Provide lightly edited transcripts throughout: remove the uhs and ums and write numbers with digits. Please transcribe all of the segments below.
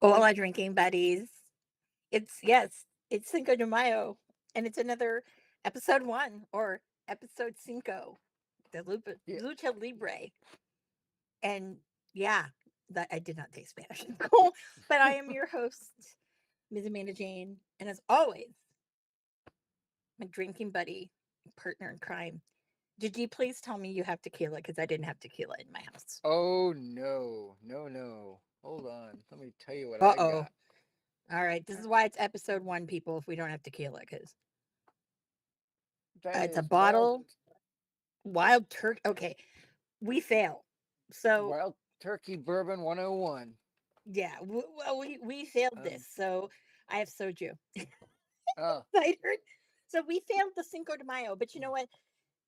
Hola, drinking buddies. It's Cinco de Mayo, and it's another episode one or episode cinco, the Yeah. Lucha Libre. And yeah, that I did not take Spanish, but I am your host, Ms. Amanda Jane, and as always, my drinking buddy, partner in crime. Did you please tell me you have tequila? Because I didn't have tequila in my house. Oh no, no, no. Hold on. Let me tell you what Uh I oh. got. All right, this is why it's episode one, people. If we don't have tequila, because That it's a is wild, bottle wild turkey. Okay, we fail. So wild turkey bourbon 101. yeah, we failed Um. this. So I have soju Oh. cider. So we failed the Cinco de Mayo. But you know what?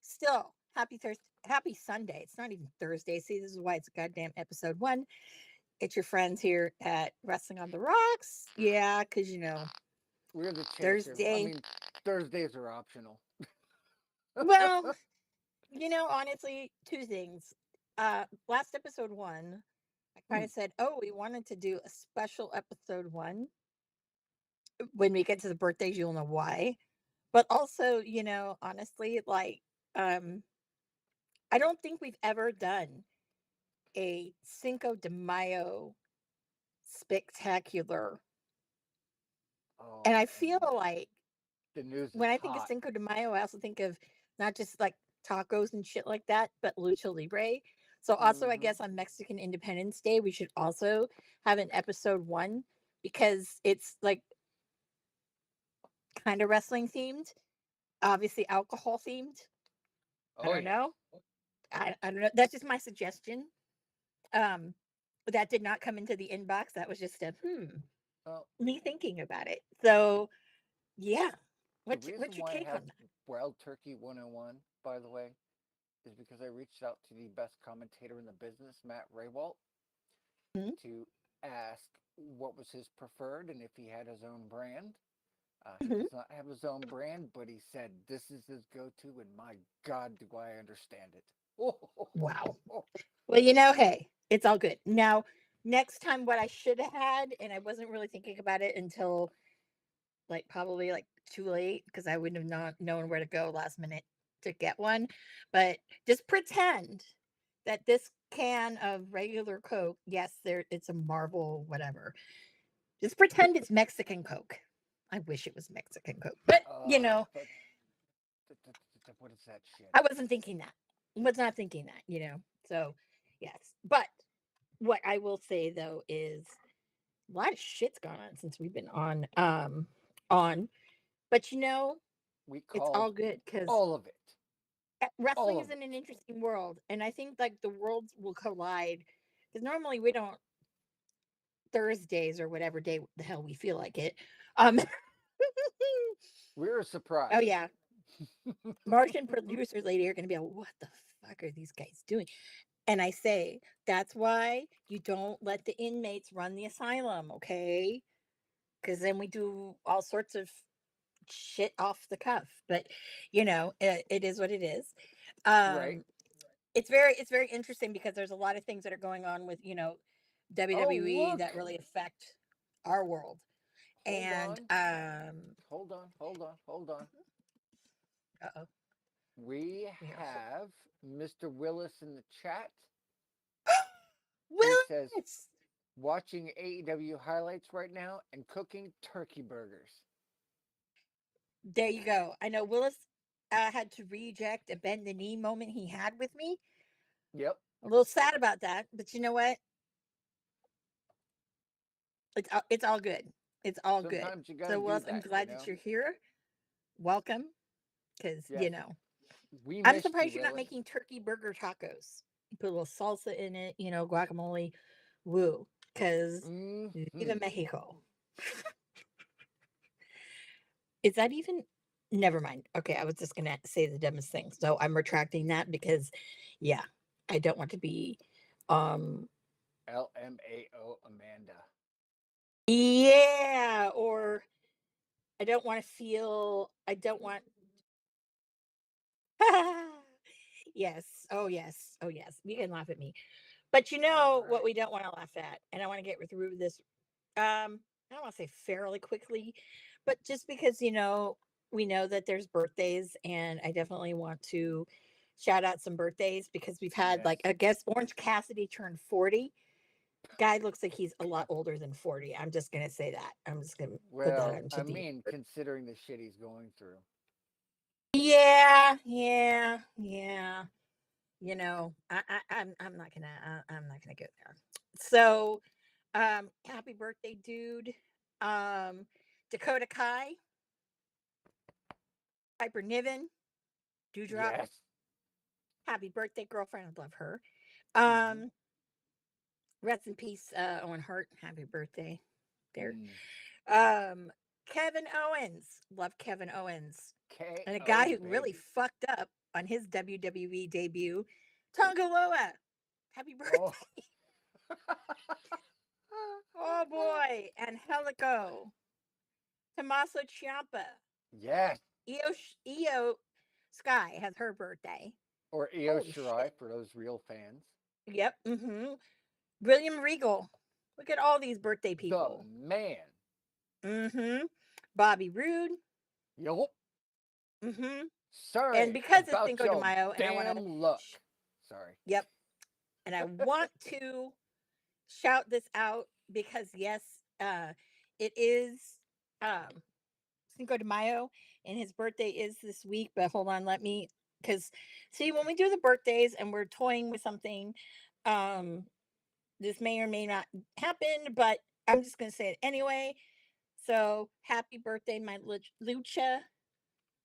Still, happy Thursday, happy Sunday. It's not even Thursday. See, this is why it's goddamn episode one. It's your friends here at Wrestling on the Rocks. Yeah, because We're the chaser. I Thursday. mean, Thursdays are optional. Well, honestly, two things. Last episode one, I kind of said, oh, we wanted to do a special episode one. When we get to the birthdays, you'll know why. But also, honestly, like, I don't think we've ever done a Cinco de Mayo spectacular. And Oh, I feel and like the news is when I think of hot. Cinco de Mayo, I also think of not just like tacos and shit like that, but lucha libre. So also, I Mm-hmm. guess on Mexican Independence Day, we should also have an episode one because it's like kind of wrestling themed, obviously alcohol themed. I Oh don't yeah. know. I don't know. That's just my suggestion. Um, that did not come into the inbox. That was just a Well, me thinking about it. So yeah, the what's reason your why I take have on that? Wild Turkey 101, by the way, is because I reached out to the best commentator in the business, Matt Raywalt, Hmm? to ask what was his preferred and if he had his own brand. He Mhm. does not have his own brand, but he said this is his go-to, and my God, do I understand it? Wow. Well, hey, it's all good. Now, next time, what I should have had, and I wasn't really thinking about it until like probably like too late because I wouldn't have not known where to go last minute to get one. But just pretend that this can of regular Coke, yes, it's a Marvel, whatever. Just pretend it's Mexican Coke. I wish it was Mexican Coke, but but what is that shit? I wasn't thinking that. Was not thinking that. So yes, but what I will say though is a lot of shit's gone on since we've been on, but We it's called all good because all of it. wrestling All is of it. in an interesting world, and I think like the worlds will collide because normally we don't Thursdays or whatever day the hell we feel like it. Um, We're oh surprised. yeah, Martian producer lady are gonna be like, what the fuck are these guys doing? And I say that's why you don't let the inmates run the asylum, okay? Because then we do all sorts of shit off the cuff. But it is what it is. Right. Um, it's very interesting because there's a lot of things that are going on with Oh, WWE look. that really affect our world. Hold And on. Hold on. Hold on. Hold on. uh-oh, We we are have Mr. Willis in the chat. He says, Willis. watching AEW highlights right now and cooking turkey burgers. There you go. I know Willis had to reject a bend the knee moment he had with me. Yep. A little sad about that, but you know what? It's all good. It's all good. Sometimes you gotta So, do Willis, I'm that, glad that you're here. Welcome, because Yes. We I'm missed you, surprised you're not Willis. making turkey burger tacos. You put a little salsa in it, guacamole, woo. Because Mm-hmm. Viva Mexico. Is that even? Never mind. Okay, I was just gonna say the dumbest thing, so I'm retracting that because, yeah, I don't want to be, um, LMAO Amanda. yeah, or I don't want to feel. I don't want. Yes. Oh yes. Oh yes. You can laugh at me, but you All know what right. we don't want to laugh at, and I want to get through this. I don't want to say fairly quickly, but just because we know that there's birthdays, and I definitely want to shout out some birthdays because we've had Yes. like I guess Orange Cassidy turned 40. Guy looks like he's a lot older than 40. I'm just gonna say that. I'm just gonna put that Well, out into I the mean, considering the shit he's going through. yeah, yeah, yeah. I'm not gonna I'm not gonna go there. So, happy birthday, dude. Dakota Kai, Piper Niven, Dewdrop. Yes. Happy birthday, girlfriend. I love her. Mm-hmm. Um, rest in peace, Owen Hart. Happy birthday, there. Mm. Kevin Owens. Love Kevin Owens. And a guy KO, who really baby. fucked up on his WWE debut, Tonga Loa. Happy Oh. birthday. Oh boy. And Helico. Tommaso Ciampa. Yes. Io Sky has her birthday. Or Io Holy Shirai shit. for those real fans. Yep. William Regal. Look at all these birthday The people. man. Bobby Roode. Yup. Mm-hmm. And Sorry because it's about Cinco de your Mayo, and I want to, damn luck. Sorry. yep, and I want to shout this out because yes, it is um Cinco de Mayo, and his birthday is this week. But hold on, because see, when we do the birthdays and we're toying with something, um, this may or may not happen, but I'm just gonna say it anyway. So happy birthday, my Lucha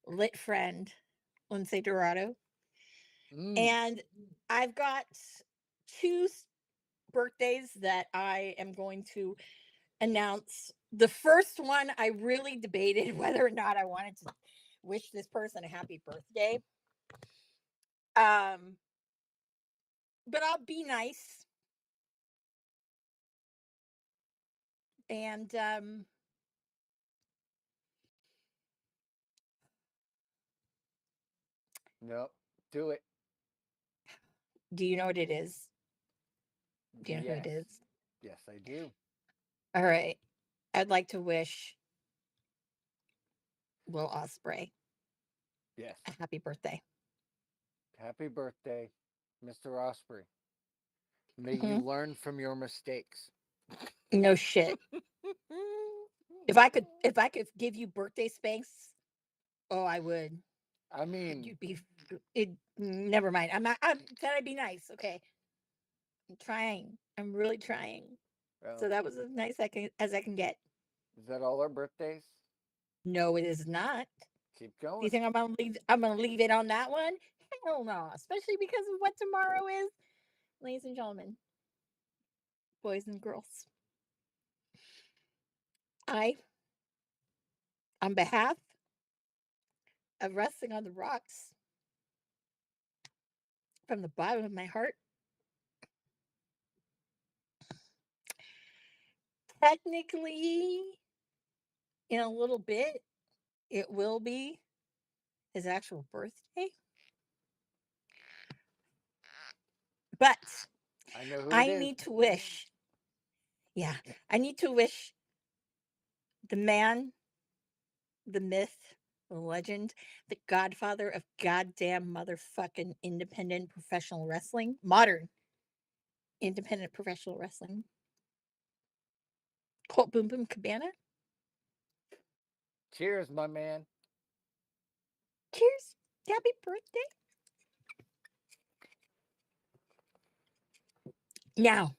lit friend, Lindsay Dorado. Mm. And I've got two birthdays that I am going to announce. The first one, I really debated whether or not I wanted to wish this person a happy birthday. Um, but I'll be nice. And Nope. Do it. do you know what it is? Do you know who it Yes. is? Yes, I do. All right. I'd like to wish Will Osprey Yes. a happy birthday. Happy birthday, Mr. Osprey. May you Mhm. learn from your mistakes. No shit. If I could give you birthday spanks, oh, I would. I mean, You'd be it. Never mind. I'm not. I said I'd be nice. Okay. I'm trying. I'm really trying. So Well, that was as nice as I can get. is that all our birthdays? No, it is not. Keep Do you going. think I'm gonna leave it on that one? Hell no. Especially because of what tomorrow is. Ladies and gentlemen, boys and girls. I, on behalf of Wrestling on the Rocks, from the bottom of my heart, technically in a little bit, it will be his actual birthday. But I know who it I is. need to wish, yeah, I need to wish the man, the myth, the legend, the godfather of goddamn motherfucking independent professional wrestling, modern independent professional wrestling, Colt Boom Boom Cabana. Cheers, my man. Cheers. Happy birthday. Now,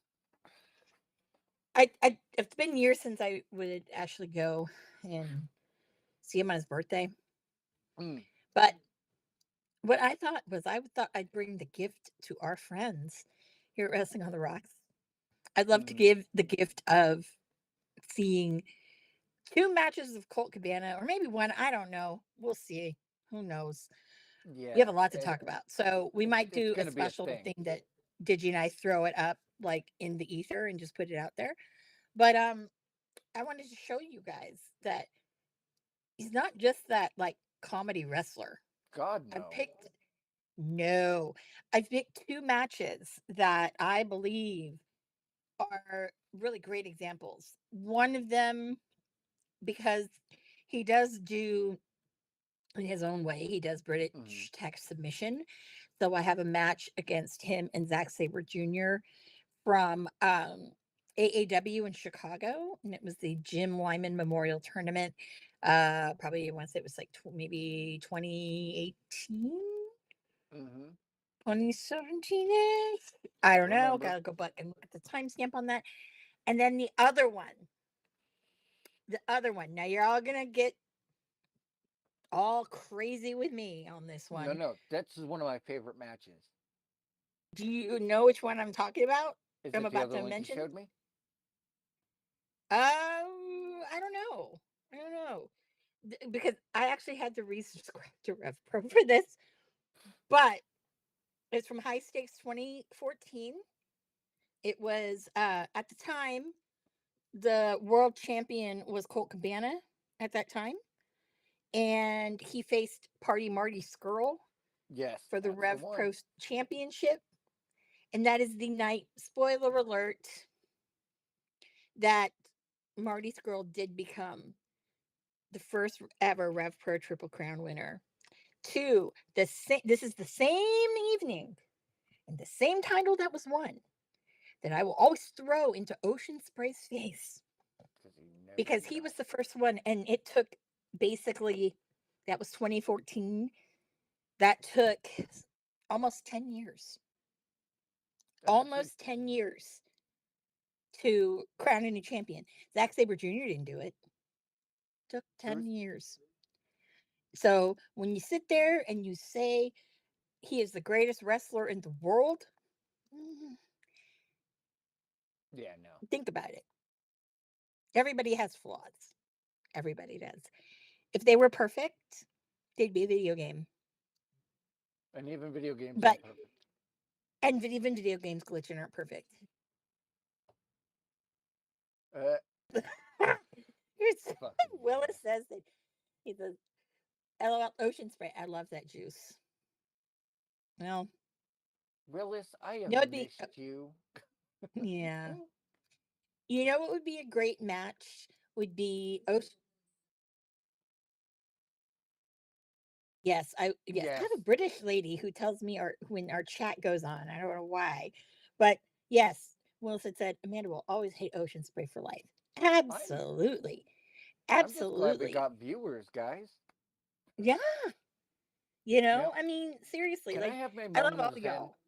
it's been years since I would actually go and see him on his birthday. Mm, But what I thought was thought I'd bring the gift to our friends here at Wrestling on the Rocks. I'd love to mm, give the gift of seeing 2 matches of Colt Cabana, or maybe 1, I don't know. We'll see. Who knows? We have yeah, a lot to talk about. So we might it's do a gonna be a special thing. thing that Digi and I throw it up like in the ether and just put it out there. But I wanted to show you guys that he's not just that like comedy wrestler. God I've no. picked no. I've picked 2 matches that I believe are really great examples. One of them because he does do in his own way, he does Mm, British tech submission. So I have a match against him and Zack Sabre Jr. from AAW in Chicago, and it was the Jim Lyman Memorial Tournament. Probably once it was like maybe 2018, mm-hmm. 2017 ish. I don't know. Remember? Gotta go back and look at the timestamp on that. And then the other one. Now you're all gonna get all crazy with me on this No, one. no. That's one of my favorite matches. Do you know which one I'm talking about? Is I'm it the about other to link you mention. showed me? I don't know. I don't know. Because I actually had to resubscribe to RevPro for this, but it's from High Stakes 2014. It was at the time the world champion was Colt Cabana at that time, and he faced Party Marty Skrull Yes, for the that's the Rev one. Pro Championship, and that is the night. Spoiler alert: that Marty Skrull did become the first ever Rev Pro Triple Crown winner. Two, this is the same evening and the same title that was won that I will always throw into Ocean Spray's face Because he never because get he up. was the first one, and it took basically that was 2014. That took almost 10 years, That's a pretty almost 10 years to crown a new champion. Zack Sabre Jr. didn't do it. Took truth. 10 years. So when you sit there and you say he is the greatest wrestler in the world, Yeah, no. think about it. Everybody has flaws. Everybody does. If they were perfect, they'd be a video game. And even video games But aren't perfect. and even video games glitch and aren't perfect. Uh, Here's fucking Willis Willis. says that he says, "LOL Ocean Spray. I love that juice." Well, Willis, I have you know, it'd be missed you. yeah. You know what would be a great match? Would be Ocean. Yes. I Yes. have a British lady who tells me our when our chat goes on. I don't know why, but yes, Willis had said Amanda will always hate Ocean Spray for life. I'm Absolutely, I'm just glad we absolutely. got viewers, guys. Yeah, Now, I mean, seriously, can I like have my I love moment all of zen? y'all.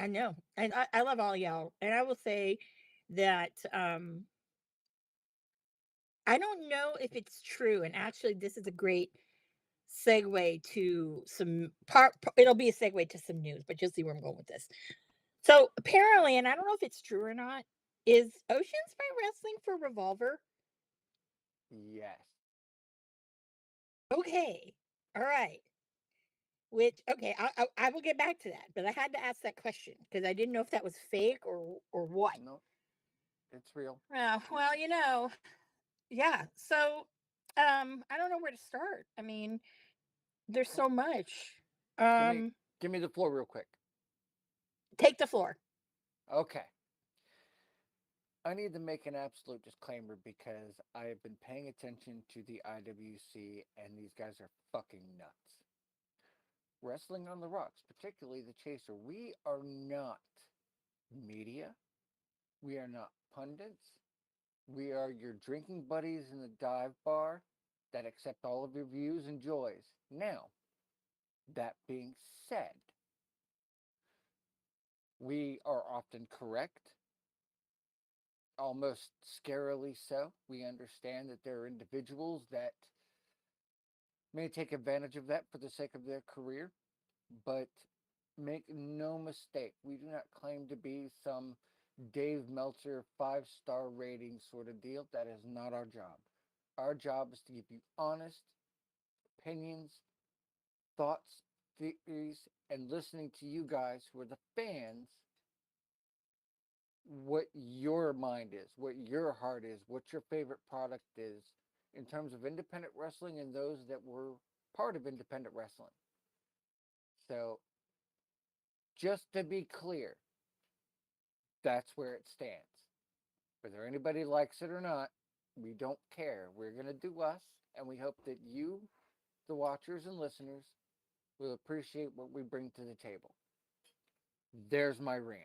I know. And I love all y'all. And I will say that I don't know if it's true. And actually, this is a great segue to some it'll be a segue to some news, but you'll see where I'm going with this. So apparently, and I don't know if it's true or not, is Ocean Spray wrestling for Revolver? Yes. Okay. All right. Which okay, I will get back to that, but I had to ask that question because I didn't know if that was fake or what. No, it's real. Well, yeah. So, I don't know where to start. I mean, there's Well, so much. give me Um, give me the floor real quick. take the floor. Okay. I need to make an absolute disclaimer because I have been paying attention to the IWC and these guys are fucking nuts. Wrestling on the Rocks, particularly the Chaser, we are not media. We are not pundits. We are your drinking buddies in the dive bar that accept all of your views and joys. Now, that being said, we are often correct, almost scarily so. We understand that there are individuals that may take advantage of that for the sake of their career, but make no mistake, we do not claim to be some Dave Meltzer 5-star rating sort of deal. That is not our job. Our job is to give you honest opinions, thoughts, theories, and listening to you guys who are the fans what your mind is, what your heart is, what your favorite product is in terms of independent wrestling and those that were part of independent wrestling. So, just to be clear, that's where it stands. Whether anybody likes it or not, we don't care. We're going to do us, and we hope that you, the watchers and listeners, will appreciate what we bring to the table. There's my rant.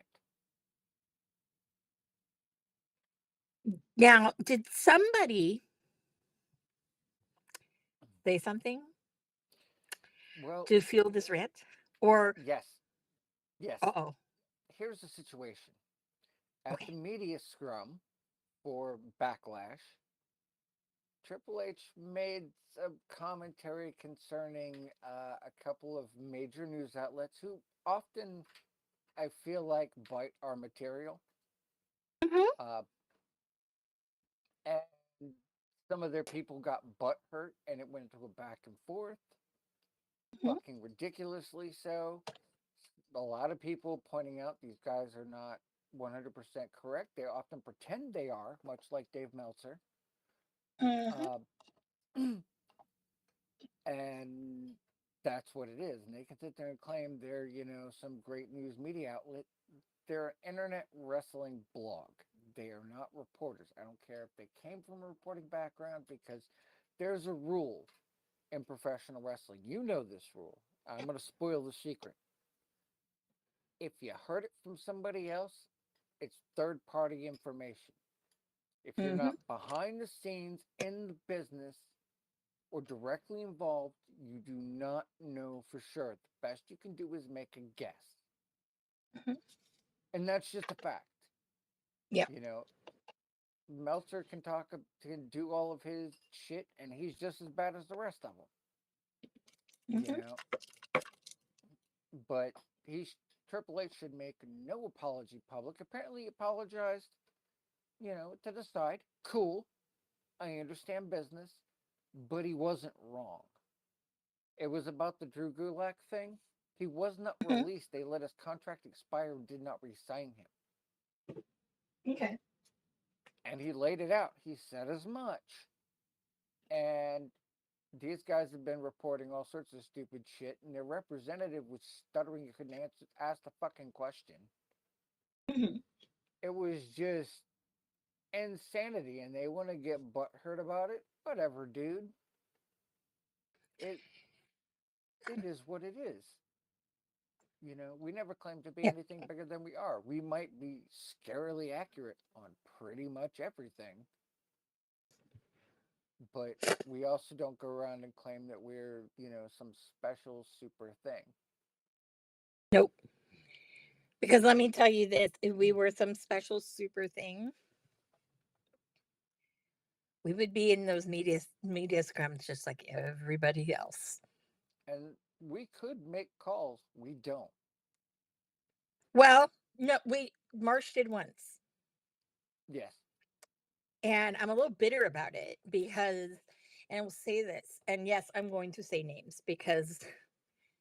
Now, did somebody say something Well, to fuel this rant? Or, yes, yes. uh-oh, Here's the situation. At okay. the media scrum for Backlash, Triple H made some commentary concerning a couple of major news outlets who often, I feel like, bite our material. Mhm, Uh, and some of their people got butt hurt, and it went into a back and forth, mhm, fucking ridiculously so. A lot of people pointing out these guys are not 100% correct. They often pretend they are, much like Dave Meltzer. mhm, Uh, and that's what it is. And they can sit there and claim they're, some great news media outlet. They're an internet wrestling blog. They are not reporters. I don't care if they came from a reporting background because there's a rule in professional wrestling. You know this rule. I'm going to spoil the secret. If you heard it from somebody else, it's third party information. If you're mhm. not behind the scenes in the business or directly involved, you do not know for sure. The best you can do is make a guess. Mhm. And that's just a fact. Yep. You know, Meltzer can do all of his shit, and he's just as bad as the rest of them. You Mhm. know, but Triple H should make no apology public. Apparently, he apologized. To the side. Cool. I understand business, but he wasn't wrong. It was about the Drew Gulak thing. He was not Mhm. released. They let his contract expire and did not re-sign him. Okay. And he laid it out. He said as much. And these guys have been reporting all sorts of stupid shit, and their representative was stuttering. You couldn't ask the fucking question. Mhm. It was just insanity, and they want to get butthurt about it. Whatever, dude. It it is what it is. We never claim to be Yeah. anything bigger than we are. We might be scarily accurate on pretty much everything, but we also don't go around and claim that we're, some special super thing. Nope. Because let me tell you this, if we were some special super thing, we would be in those media scrums just like everybody else. And we could make calls. We don't. Well, no, Marsh did once. Yes. And I'm a little bitter about it because, and I will say this, and yes, I'm going to say names because,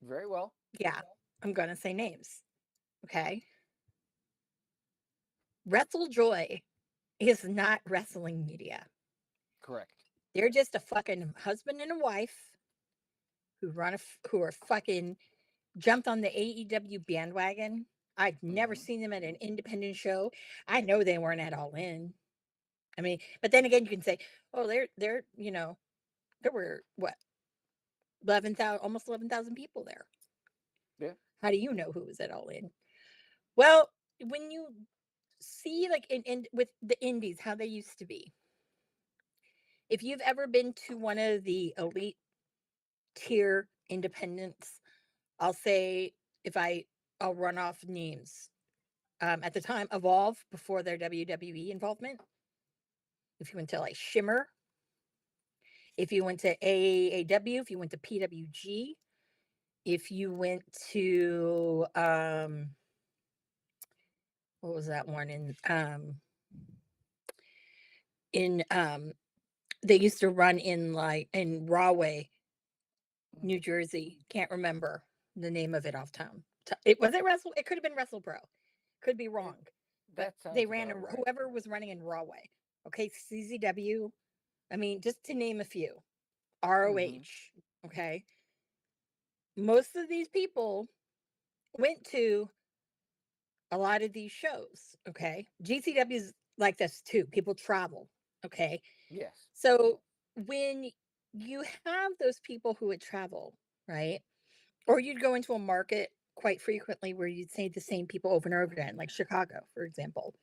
Very well. yeah, I'm going to say names. Okay. Wrestle Joy is not wrestling media. Correct. They're just a fucking husband and a wife who are fucking jumped on the AEW bandwagon. I'd never Hmm. seen them at an independent show. I know they weren't at All In. I mean, but then again, you can say, oh, they're there were what 11,000, almost 11,000 people there. Yeah. How do you know who was at All In? Well, when you see like in with the indies how they used to be, if you've ever been to one of the elite tier independents, I'll say if I'll run off names. At the time, Evolve before their WWE involvement. If you went to like Shimmer, if you went to AAW, if you went to PWG, if you went to what was that one in they used to run in like in Rahway, New Jersey. Can't remember the name of it off town. It was it Wrestle. It could have been Wrestle Pro. Could be It, wrong, but that sounds they ran about right. whoever was running in Rahway. Okay, CZW. I mean, just to name a few. Hmm. ROH. Okay, most of these people went to a lot of these shows. Okay, GCW is like this too. People travel. Okay, Yes. so when you have those people who would travel, right? Or you'd go into a market quite frequently where you'd see the same people over and over again, like Chicago, for example.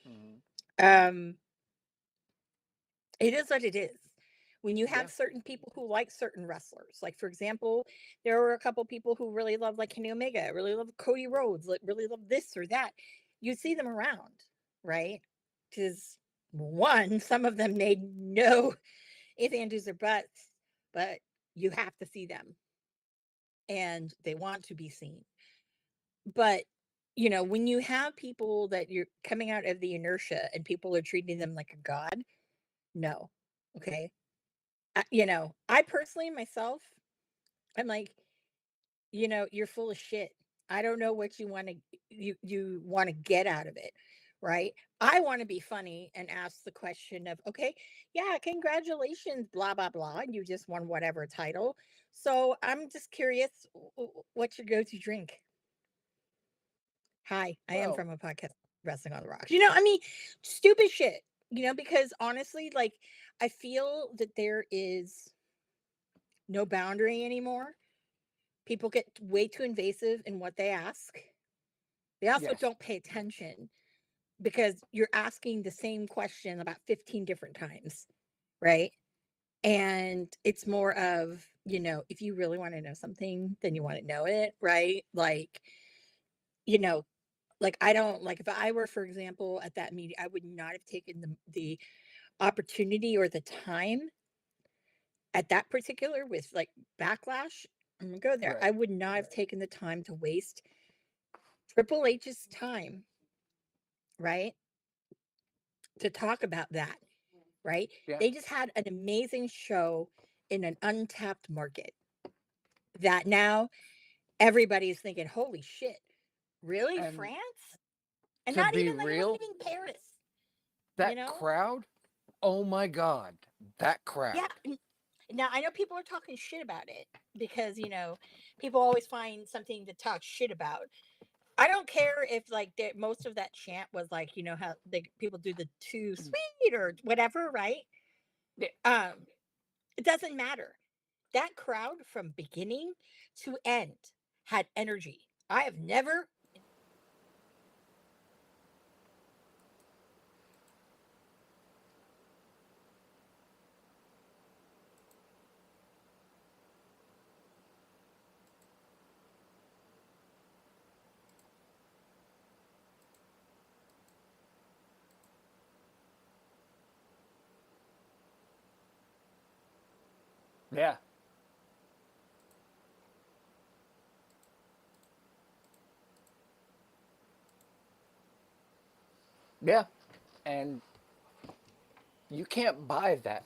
Hmm. Um, it is what it is. When you Yeah. have certain people who like certain wrestlers, like for example, there were a couple people who really love like Kenny Omega, really love Cody Rhodes, like really love this or that. You see them around, right? Because one, some of them made no if ands or buts, but you have to see them and they want to be seen. But when you have people that you're coming out of the inertia and people are treating them like a god, no. Okay. I personally myself, I'm like, you're full of shit. I don't know what you want to get out of it, right? I want to be funny and ask the question of, okay, yeah, congratulations, blah blah blah, and you just won whatever title. So I'm just curious, what's your go-to drink? Hi, I am Well, from a podcast, Wrestling on the Rocks. I mean, stupid shit. Because honestly, like I feel that there is no boundary anymore. People get way too invasive in what they ask. They also yes. don't pay attention because you're asking the same question about 15 different times, right? And it's more of, if you really want to know something, then you want to know it, right? You know, like I don't like if I were, for example, at that meeting, I would not have taken the opportunity or the time at that particular with like backlash. I'm gonna go there. Right. I would not have taken the time to waste Triple H's time, right? To talk about that, right? Yeah. They just had an amazing show in an untapped market that now everybody is thinking, holy shit, really? And France? And to not be even like it wasn't real, even Paris, you that know? crowd, oh my God, that crowd. Yeah. Now I know people are talking shit about it because, people always find something to talk shit about. I don't care if like most of that chant was like, how people do the too sweet or whatever, right? Yeah. Um, it doesn't matter. That crowd from beginning to end had energy. I have never Yeah. Yeah. And you can't buy that.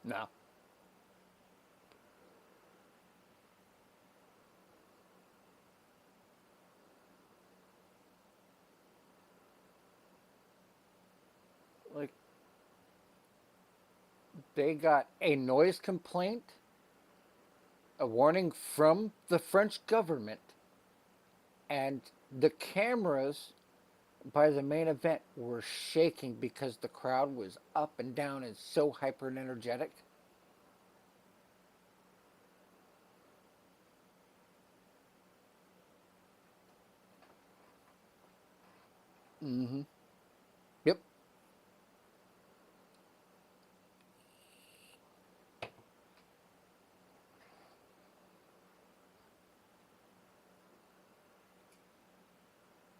No. Like, they got a noise complaint, a warning from the French government, and the cameras by the main event were shaking because the crowd was up and down and so hyper energetic. Mm-hmm. Yep.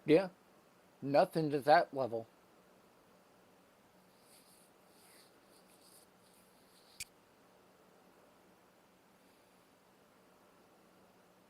Yeah. Nothing to that level.